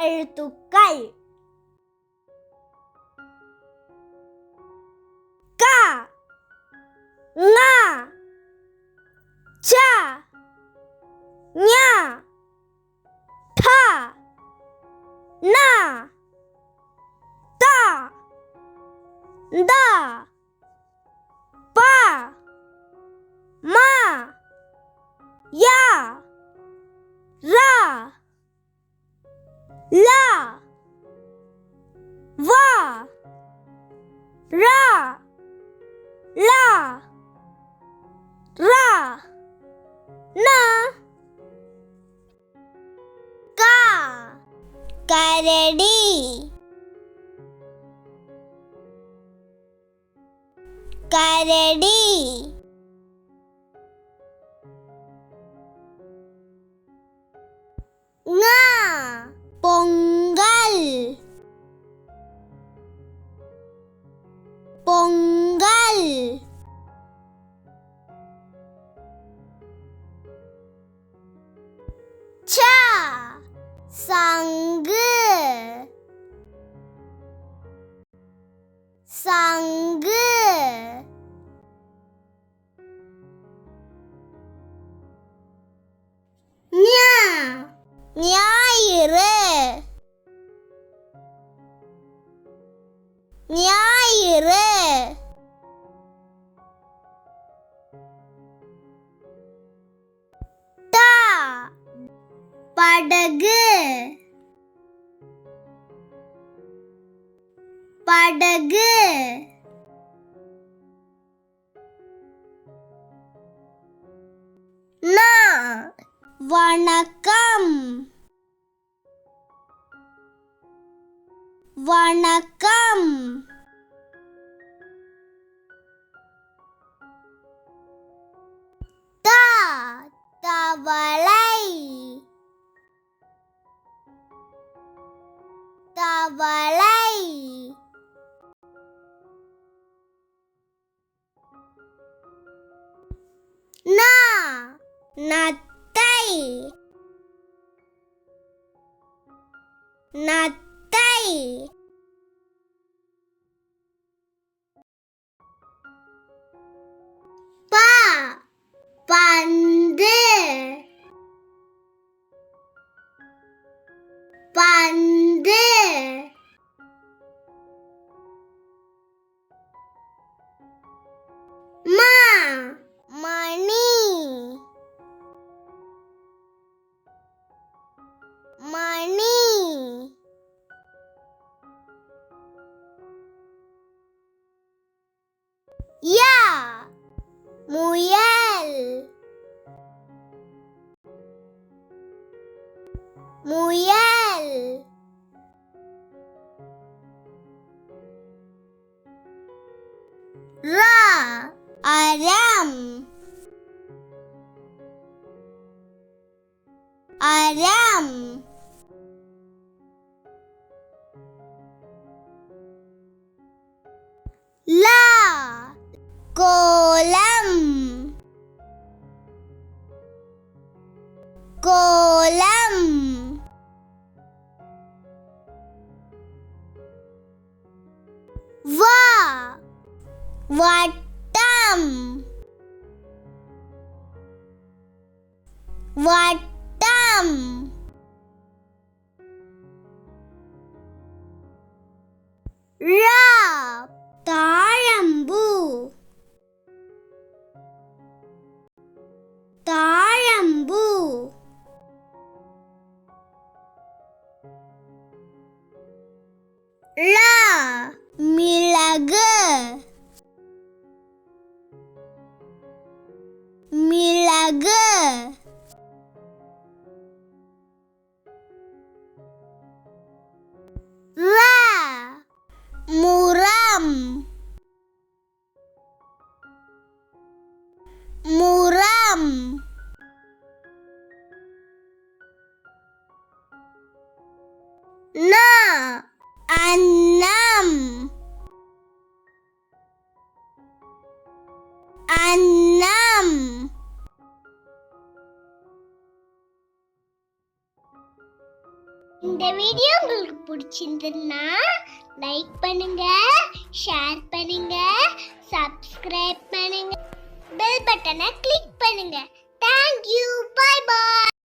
எழுத்துக்கள் க ங ச ஞ ட ந த த ப ம ய ர ல வ ர ல ர ந க கரடி கரடி ங பொங்கல் பொங்கல் ச சங்கு சங்கு ஞ ஞாயிறு ஞாயிறு ட படகு படகு ந வணக்கம் வணக்கம் த தவளை தவளை ந நத்தை நத்தை ப பந்து பந்து ம மணி மணி ய முயல் முயல் ர அறம் அறம் ல கோலம் கோலம் வ வட்டம் வட்டம் ழ தாழம்பூ தாழம்பூ ள மிளகு மிளகு ர முரம் முரம் ந அன்னம் அன்னம் இந்த வீடியோ உங்களுக்கு பிடிச்சிருந்ததுன்னா லைக் பண்ணுங்க, ஷேர் பண்ணுங்க, சப்ஸ்கிரைப் பண்ணுங்க, பெல் பட்டனை கிளிக் பண்ணுங்க. Thank you. Bye bye.